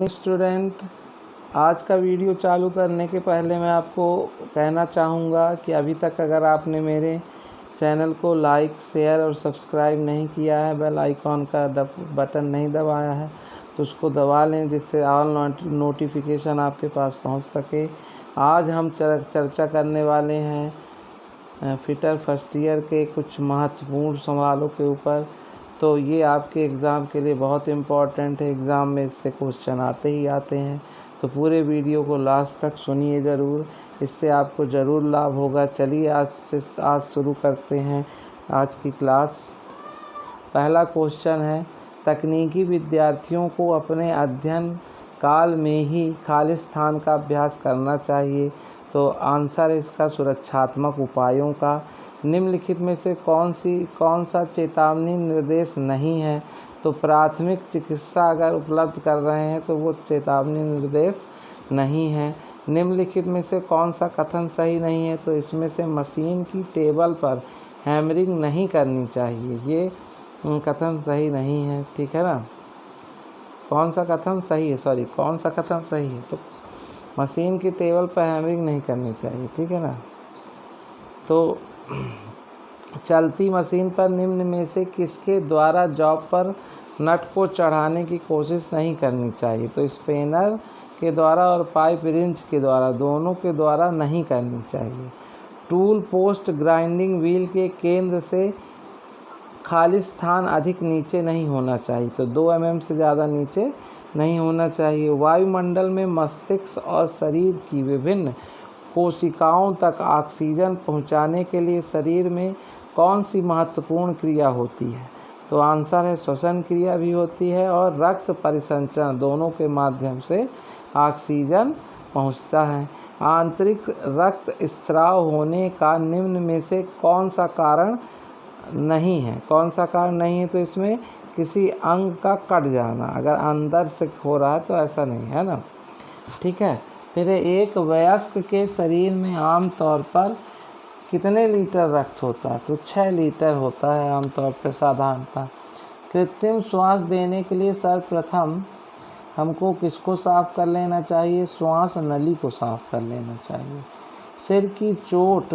Student, आज का video चालू करने के पहले मैं आपको कहना चाहूँगा कि अभी तक अगर आपने मेरे चैनल को लाइक, शेयर और सब्सक्राइब नहीं किया है, बेल आइकॉन का बटन नहीं दबाया है तो उसको दबा लें, जिससे ऑल नोटिफिकेशन आपके पास पहुंच सके। आज हम चर्चा करने वाले हैं फिटर फर्स्ट ईयर के कुछ महत्वपूर्ण सवालों के ऊपर। तो ये आपके एग्ज़ाम के लिए बहुत इम्पॉर्टेंट है, एग्ज़ाम में इससे क्वेश्चन आते ही आते हैं। तो पूरे वीडियो को लास्ट तक सुनिए ज़रूर, इससे आपको ज़रूर लाभ होगा। चलिए आज शुरू करते हैं आज की क्लास। पहला क्वेश्चन है, तकनीकी विद्यार्थियों को अपने अध्ययन काल में ही खालिस्तान का अभ्यास करना चाहिए। तो आंसर है इसका सुरक्षात्मक उपायों का। निम्नलिखित में से कौन सा चेतावनी निर्देश नहीं है? तो प्राथमिक चिकित्सा अगर उपलब्ध कर रहे हैं तो वो चेतावनी निर्देश नहीं है। निम्नलिखित में से कौन सा कथन सही नहीं है? तो इसमें से मशीन की टेबल पर हैमरिंग नहीं करनी चाहिए, ये कथन सही नहीं है। ठीक है ना? कौन सा कथन सही है? तो मशीन की टेबल पर हैमरिंग नहीं करनी चाहिए। ठीक है ना? तो चलती मशीन पर निम्न में से किसके द्वारा जॉब पर नट को चढ़ाने की कोशिश नहीं करनी चाहिए? तो स्पेनर के द्वारा और पाइप रिंच के द्वारा, दोनों के द्वारा नहीं करनी चाहिए। टूल पोस्ट ग्राइंडिंग व्हील के केंद्र से खाली स्थान अधिक नीचे नहीं होना चाहिए। तो 2 mm से ज़्यादा नीचे नहीं होना चाहिए। वायुमंडल में मस्तिष्क और शरीर की विभिन्न कोशिकाओं तक ऑक्सीजन पहुंचाने के लिए शरीर में कौन सी महत्वपूर्ण क्रिया होती है? तो आंसर है श्वसन क्रिया भी होती है और रक्त परिसंचरण, दोनों के माध्यम से ऑक्सीजन पहुंचता है। आंतरिक रक्त स्राव होने का निम्न में से कौन सा कारण नहीं है? तो इसमें किसी अंग का कट जाना, अगर अंदर से हो रहा है तो ऐसा नहीं है ना। ठीक है। फिर एक वयस्क के शरीर में आमतौर पर कितने लीटर रक्त होता है? तो 6 लीटर होता है आमतौर पर साधारणतः। कृत्रिम श्वास देने के लिए सर्वप्रथम हमको किसको साफ कर लेना चाहिए? श्वास नली को साफ कर लेना चाहिए। सिर की चोट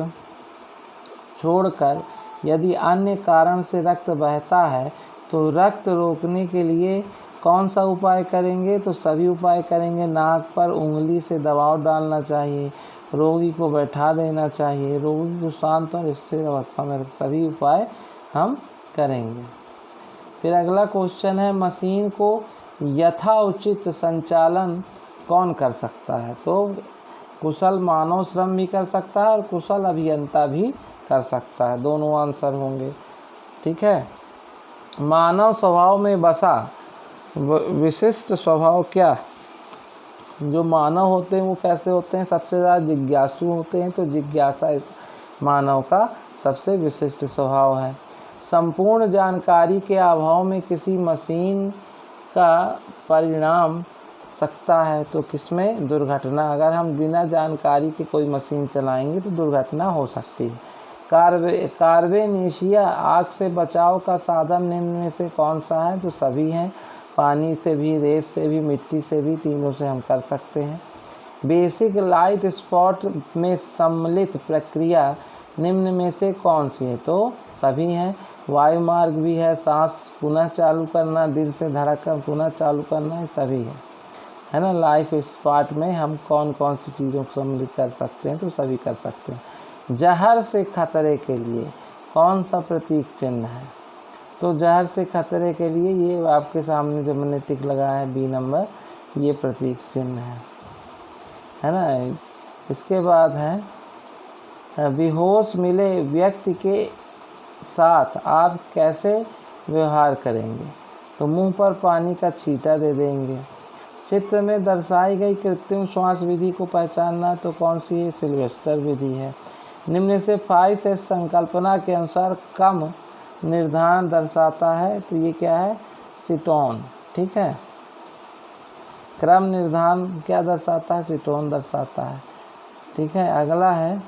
छोड़कर यदि अन्य कारण से रक्त बहता है तो रक्त रोकने के लिए कौन सा उपाय करेंगे? तो सभी उपाय करेंगे। नाक पर उंगली से दबाव डालना चाहिए, रोगी को बैठा देना चाहिए, रोगी को शांत और स्थिर अवस्था में सभी उपाय हम करेंगे। फिर अगला क्वेश्चन है, मशीन को यथाउचित संचालन कौन कर सकता है? तो कुशल मानव श्रम भी कर सकता है और कुशल अभियंता भी कर सकता है, दोनों आंसर होंगे। ठीक है। मानव स्वभाव में बसा विशिष्ट स्वभाव क्या? जो मानव होते हैं वो कैसे होते हैं? सबसे ज़्यादा जिज्ञासु होते हैं। तो जिज्ञासा इस मानव का सबसे विशिष्ट स्वभाव है। संपूर्ण जानकारी के अभाव में किसी मशीन का परिणाम सकता है तो किसमें? दुर्घटना। अगर हम बिना जानकारी के कोई मशीन चलाएंगे तो दुर्घटना हो सकती है। कार्बेनेशिया आग से बचाव का साधन निम्न में से कौन सा है? तो सभी हैं, पानी से भी, रेत से भी, मिट्टी से भी, तीनों से हम कर सकते हैं। बेसिक लाइट स्पॉट में सम्मिलित प्रक्रिया निम्न में से कौन सी है? तो सभी हैं। वायुमार्ग भी है, सांस पुनः चालू करना, दिल से धड़कन पुनः चालू करना, ये सभी है ना। लाइफ स्पॉट में हम कौन कौन सी चीज़ों को सम्मिलित कर सकते हैं? तो सभी कर सकते हैं। जहर से खतरे के लिए कौन सा प्रतीक चिन्ह है? तो जहर से खतरे के लिए ये आपके सामने जो मैंने टिक लगाया है बी नंबर, ये प्रतीक चिन्ह है ना। इसके बाद है, बेहोश मिले व्यक्ति के साथ आप कैसे व्यवहार करेंगे? तो मुंह पर पानी का छींटा दे देंगे। चित्र में दर्शाई गई कृत्रिम श्वास विधि को पहचानना, तो कौन सी है? सिल्वेस्टर विधि है। निम्न से 5S संकल्पना के अनुसार कम निर्धारण दर्शाता है, तो ये क्या है? सीटोन। ठीक है। क्रम निर्धारण क्या दर्शाता है? सीटोन दर्शाता है। ठीक है। अगला है,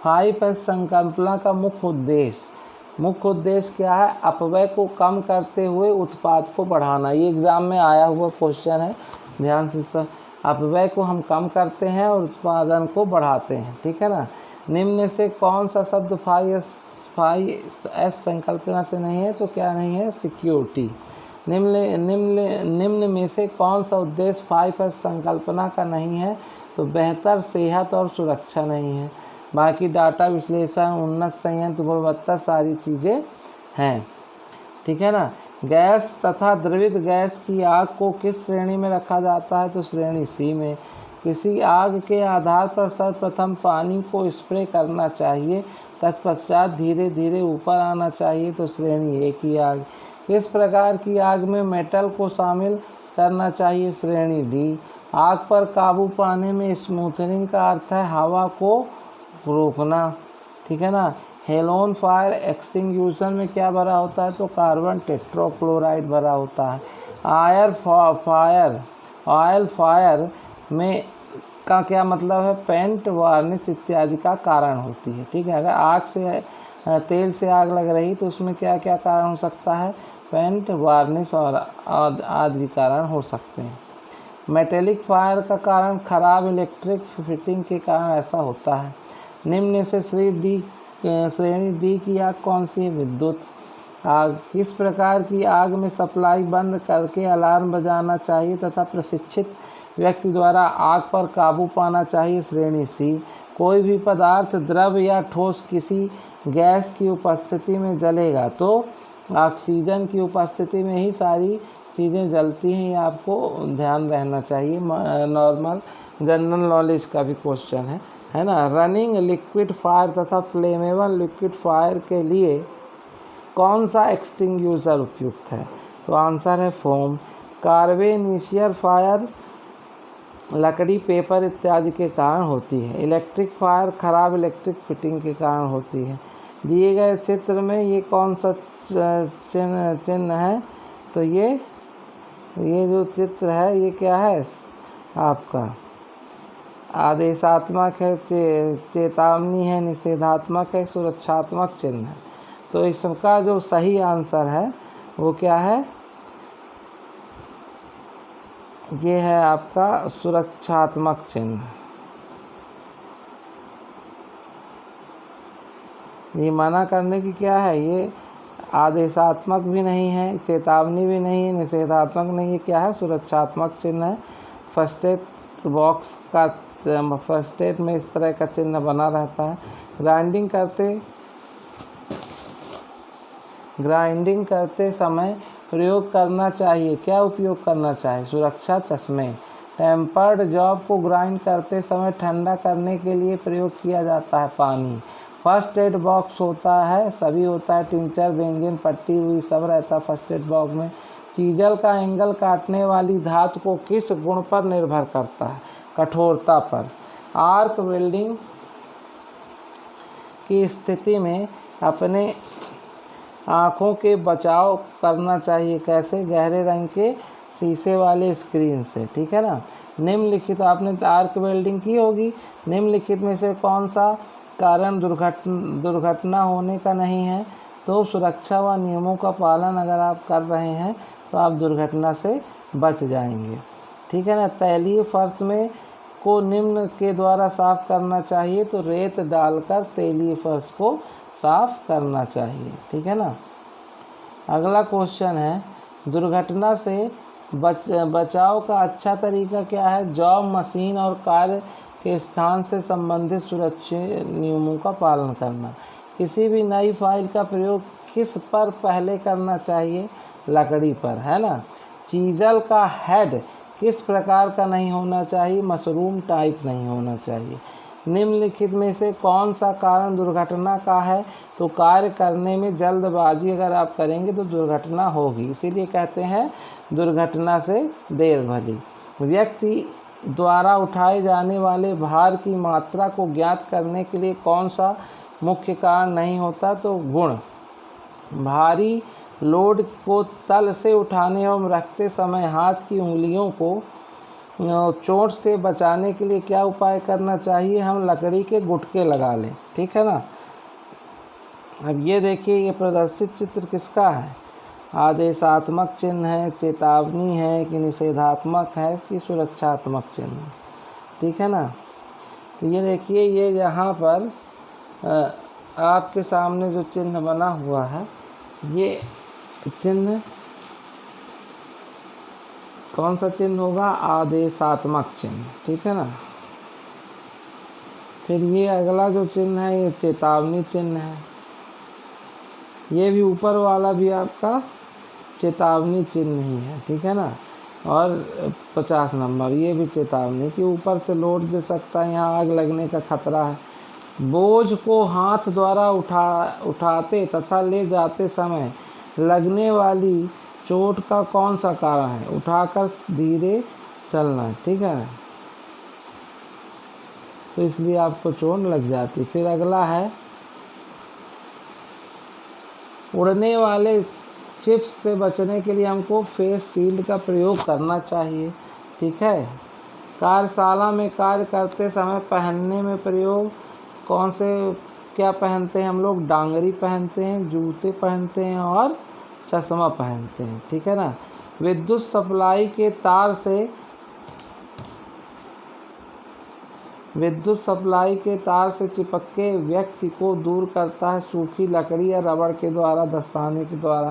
5S संकल्पना का मुख्य उद्देश्य मुख्य उद्देश्य क्या है? अपव्यय को कम करते हुए उत्पाद को बढ़ाना। ये एग्जाम में आया हुआ क्वेश्चन है, ध्यान से अपव्यय को हम कम करते हैं और उत्पादन को बढ़ाते हैं, ठीक है ना। निम्न से कौन सा शब्द फाई एस संकल्पना से नहीं है? तो क्या नहीं है? सिक्योरिटी। निम्न में से कौन सा उद्देश्य 5S संकल्पना का नहीं है? तो बेहतर सेहत और सुरक्षा नहीं है। बाकी डाटा विश्लेषण, उन्नत संयंत्र गुणवत्ता सारी चीज़ें हैं, ठीक है ना। गैस तथा द्रवित गैस की आग को किस श्रेणी में रखा जाता है? तो श्रेणी सी में। किसी आग के आधार पर सर्वप्रथम पानी को स्प्रे करना चाहिए, तत्पश्चात धीरे धीरे ऊपर आना चाहिए, तो श्रेणी ए की आग। किस प्रकार की आग में मेटल को शामिल करना चाहिए? श्रेणी डी। आग पर काबू पाने में स्मूथनिंग का अर्थ है हवा को रोकना, ठीक है ना। हेलोन फायर एक्सटिंग्यूशर में क्या भरा होता है? तो कार्बन टेट्राक्लोराइड भरा होता है। ऑयल फायर में का क्या मतलब है? पेंट, वार्निश इत्यादि का कारण होती है, ठीक है। अगर आग से तेल से आग लग रही तो उसमें क्या क्या कारण हो सकता है? पेंट, वार्निश और आदि कारण हो सकते हैं। मेटेलिक फायर का कारण खराब इलेक्ट्रिक फिटिंग के कारण ऐसा होता है। निम्न से श्रेणी डी की आग कौन सी है? विद्युत आग। किस प्रकार की आग में सप्लाई बंद करके अलार्म बजाना चाहिए तथा प्रशिक्षित व्यक्ति द्वारा आग पर काबू पाना चाहिए? श्रेणी सी। कोई भी पदार्थ द्रव या ठोस किसी गैस की उपस्थिति में जलेगा तो ऑक्सीजन की उपस्थिति में ही सारी चीज़ें जलती हैं, ये आपको ध्यान रहना चाहिए। नॉर्मल जनरल नॉलेज का भी क्वेश्चन है ना। रनिंग लिक्विड फायर तथा फ्लेमेबल लिक्विड फायर के लिए कौन सा एक्सटिंग्यूशर उपयुक्त है? तो आंसर है फोम। कार्बोनेशियस फायर लकड़ी, पेपर इत्यादि के कारण होती है। इलेक्ट्रिक फायर खराब इलेक्ट्रिक फिटिंग के कारण होती है। दिए गए चित्र में ये कौन सा चिन्ह है? तो ये जो चित्र है ये क्या है? आपका आदेशात्मक है, चेतावनी है, निषेधात्मक है, सुरक्षात्मक चिन्ह है। तो इसका जो सही आंसर है वो क्या है? ये है आपका सुरक्षात्मक चिन्ह। ये मना करने की क्या है? ये आदेशात्मक भी नहीं है, चेतावनी भी नहीं है, निषेधात्मक नहीं है, क्या है? सुरक्षात्मक चिन्ह है। फर्स्ट एड बॉक्स का फर्स्ट एड में इस तरह का चिन्ह बना रहता है। ग्राइंडिंग करते समय प्रयोग करना चाहिए, क्या उपयोग करना चाहिए? सुरक्षा चश्मे। टेम्पर्ड जॉब को ग्राइंड करते समय ठंडा करने के लिए प्रयोग किया जाता है पानी। फर्स्ट एड बॉक्स होता है, सभी होता है, टिंचर, बेंजीन, पट्टी हुई सब रहता है फर्स्ट एड बॉक्स में। चीजल का एंगल काटने वाली धातु को किस गुण पर निर्भर करता है? कठोरता पर। आर्क वेल्डिंग की स्थिति में अपने आँखों के बचाव करना चाहिए, कैसे? गहरे रंग के शीशे वाले स्क्रीन से, ठीक है ना। निम्नलिखित, आपने आर्क वेल्डिंग की होगी, निम्नलिखित में से कौन सा कारण दुर्घटना होने का नहीं है? तो सुरक्षा व नियमों का पालन अगर आप कर रहे हैं तो आप दुर्घटना से बच जाएंगे, ठीक है ना। तैलीय फर्श में को निम्न के द्वारा साफ करना चाहिए, तो रेत डालकर तैलीय फर्श को साफ करना चाहिए, ठीक है ना। अगला क्वेश्चन है, दुर्घटना से बचाव का अच्छा तरीका क्या है? जॉब, मशीन और कार्य के स्थान से संबंधित सुरक्षा नियमों का पालन करना। किसी भी नई फाइल का प्रयोग किस पर पहले करना चाहिए? लकड़ी पर, है ना। चीजल का हेड किस प्रकार का नहीं होना चाहिए? मशरूम टाइप नहीं होना चाहिए। निम्नलिखित में से कौन सा कारण दुर्घटना का है? तो कार्य करने में जल्दबाजी अगर आप करेंगे तो दुर्घटना होगी, इसीलिए कहते हैं दुर्घटना से देर भली। व्यक्ति द्वारा उठाए जाने वाले भार की मात्रा को ज्ञात करने के लिए कौन सा मुख्य कारण नहीं होता? तो गुण। भारी लोड को तल से उठाने एवं रखते समय हाथ की उंगलियों को चोट से बचाने के लिए क्या उपाय करना चाहिए? हम लकड़ी के गुटके लगा लें, ठीक है ना। अब ये देखिए, ये प्रदर्शित चित्र किसका है? आदेशात्मक चिन्ह है, चेतावनी है कि निषेधात्मक है कि सुरक्षात्मक चिन्ह, ठीक है ना। तो ये देखिए, ये यहाँ पर आपके सामने जो चिन्ह बना हुआ है, ये चिन्ह कौन सा चिन्ह होगा? आदेशात्मक चिन्ह, ठीक है ना। फिर ये अगला जो चिन्ह है, ये चेतावनी चिन्ह है। ये भी ऊपर वाला भी आपका चेतावनी चिन्ह ही है, ठीक है ना। और 50 नंबर ये भी चेतावनी कि ऊपर से लोड दे सकता है, यहाँ आग लगने का खतरा है। बोझ को हाथ द्वारा उठाते तथा ले जाते समय लगने वाली चोट का कौन सा कारण है? उठाकर धीरे चलना, ठीक है, तो इसलिए आपको चोट लग जाती। फिर अगला है, उड़ने वाले चिप्स से बचने के लिए हमको फेस शील्ड का प्रयोग करना चाहिए, ठीक है। कार्यशाला में कार्य करते समय पहनने में प्रयोग कौन से क्या पहनते हैं हम लोग? डांगरी पहनते हैं, जूते पहनते हैं और चश्मा पहनते हैं, ठीक है ना। विद्युत सप्लाई के तार से चिपके व्यक्ति को दूर करता है सूखी लकड़ी या रबड़ के द्वारा, दस्ताने के द्वारा।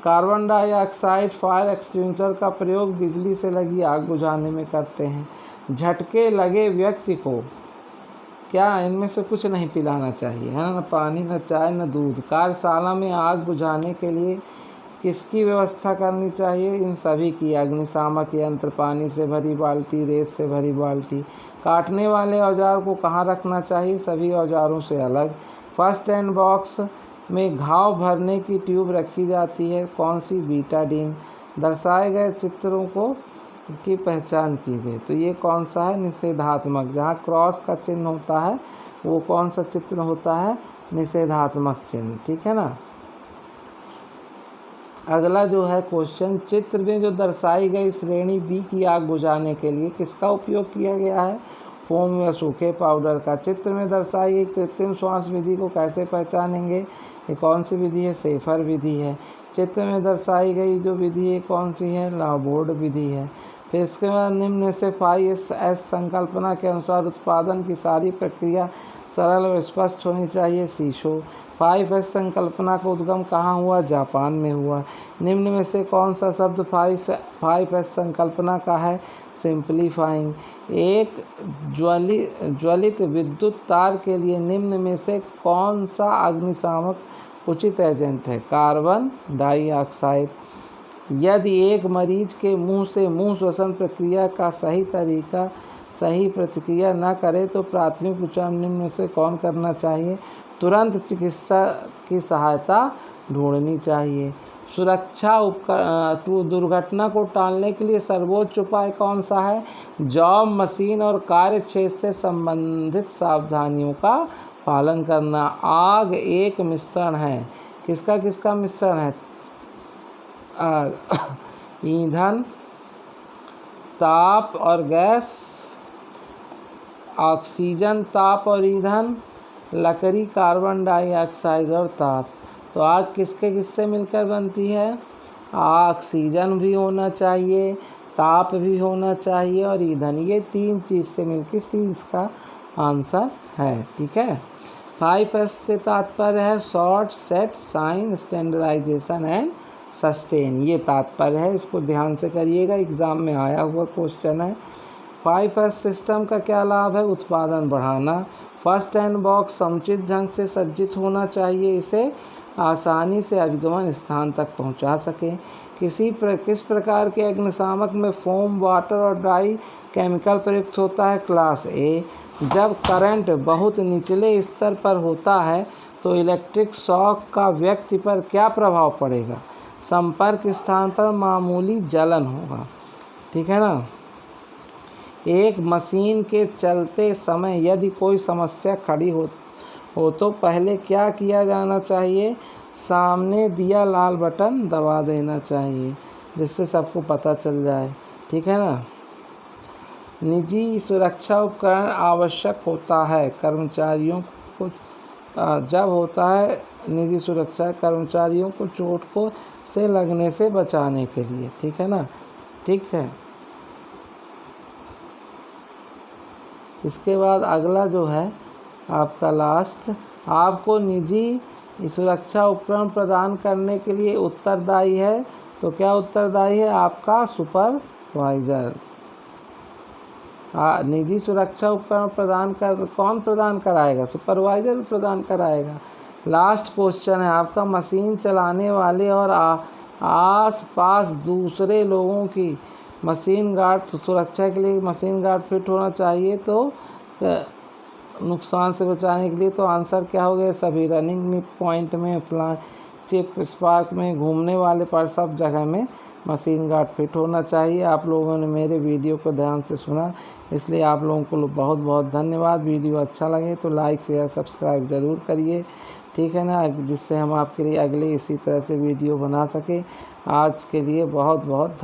कार्बन डाइऑक्साइड फायर एक्सटिंग्विशर का प्रयोग बिजली से लगी आग बुझाने में करते हैं। झटके लगे व्यक्ति को क्या इनमें से कुछ नहीं पिलाना चाहिए, है ना, पानी, न चाय, न दूध। कार्यशाला में आग बुझाने के लिए किसकी व्यवस्था करनी चाहिए? इन सभी की। अग्निशामक यंत्र, पानी से भरी बाल्टी, रेत से भरी बाल्टी। काटने वाले औजार को कहाँ रखना चाहिए? सभी औजारों से अलग। फर्स्ट एड बॉक्स में घाव भरने की ट्यूब रखी जाती है, कौन सी? बीटाडीन। दर्शाए गए चित्रों की पहचान कीजिए। तो ये कौन सा है? निषेधात्मक। जहाँ क्रॉस का चिन्ह होता है वो कौन सा चित्र होता है? निषेधात्मक चिन्ह, ठीक है ना। अगला जो है क्वेश्चन, चित्र में जो दर्शाई गई श्रेणी बी की आग बुझाने के लिए किसका उपयोग किया गया है? फोम या सूखे पाउडर का। चित्र में दर्शाई गई कृत्रिम श्वास विधि को कैसे पहचानेंगे? ये कौन सी विधि है? सेफर विधि है। चित्र में दर्शाई गई जो विधि है कौन सी है? लाबोर्ड विधि है। फिर इसके बाद निम्न से 5S संकल्पना के अनुसार उत्पादन की सारी प्रक्रिया सरल और स्पष्ट होनी चाहिए। शीशो। 5S संकल्पना का उद्गम कहाँ हुआ? जापान में हुआ। निम्न में से कौन सा शब्द 5S संकल्पना का है? सिंप्लीफाइंग। एक ज्वलित विद्युत तार के लिए निम्न में से कौन सा अग्निशामक उचित एजेंट है? Carbon dioxide. यदि एक मरीज के मुंह से मुंह श्वसन प्रक्रिया का सही प्रतिक्रिया न करे तो प्राथमिक उपचार निम्न में से कौन करना चाहिए? तुरंत चिकित्सा की सहायता ढूंढनी चाहिए। सुरक्षा उपकरण दुर्घटना को टालने के लिए सर्वोच्च उपाय कौन सा है? जॉब, मशीन और कार्य क्षेत्र से संबंधित सावधानियों का पालन करना। आग एक मिश्रण है, किसका मिश्रण है? ईंधन, ताप और गैस। ऑक्सीजन, ताप और ईंधन। लकड़ी, कार्बन डाइऑक्साइड और ताप। तो आग किससे मिलकर बनती है? ऑक्सीजन भी होना चाहिए, ताप भी होना चाहिए और ईंधन। ये 3 चीज़ से मिलकर सी इसका आंसर है, ठीक है। 5S से तात्पर्य है short, set, sign, standardization and sustain. ये तात्पर्य है, इसको ध्यान से करिएगा, एग्ज़ाम में आया हुआ क्वेश्चन है। 5S सिस्टम का क्या लाभ है? उत्पादन बढ़ाना। फर्स्ट एड बॉक्स समुचित ढंग से सज्जित होना चाहिए, इसे आसानी से अभिगमन स्थान तक पहुंचा सकें। किस प्रकार के अग्निशामक में फोम, वाटर और ड्राई केमिकल प्रयुक्त होता है? क्लास ए। जब करंट बहुत निचले स्तर पर होता है तो इलेक्ट्रिक शॉक का व्यक्ति पर क्या प्रभाव पड़ेगा? संपर्क स्थान पर मामूली जलन होगा, ठीक है ना। एक मशीन के चलते समय यदि कोई समस्या खड़ी हो तो पहले क्या किया जाना चाहिए? सामने दिया लाल बटन दबा देना चाहिए, जिससे सबको पता चल जाए, ठीक है ना। निजी सुरक्षा उपकरण आवश्यक होता है कर्मचारियों को जब होता है निजी सुरक्षा कर्मचारियों को चोट को से लगने से बचाने के लिए। ठीक है ना, ठीक है। इसके बाद अगला जो है आपका लास्ट, आपको निजी सुरक्षा उपकरण प्रदान करने के लिए उत्तरदायी है। तो क्या उत्तरदायी है? आपका सुपरवाइज़र। निजी सुरक्षा उपकरण कौन प्रदान कराएगा? सुपरवाइज़र प्रदान कराएगा। लास्ट क्वेश्चन है आपका, मशीन चलाने वाले और आस पास दूसरे लोगों की मशीन गार्ड सुरक्षा के लिए मशीन गार्ड फिट होना चाहिए तो नुकसान से बचाने के लिए। तो आंसर क्या हो गया? सभी रनिंग पॉइंट में, फ्लाई चिप स्पार्क में, घूमने वाले पर सब जगह में मशीन गार्ड फिट होना चाहिए। आप लोगों ने मेरे वीडियो को ध्यान से सुना, इसलिए आप लोगों को बहुत बहुत धन्यवाद। वीडियो अच्छा लगे तो लाइक शेयर सब्सक्राइब ज़रूर करिए, ठीक है ना, जिससे हम आपके लिए अगले इसी तरह से वीडियो बना सकें। आज के लिए बहुत बहुत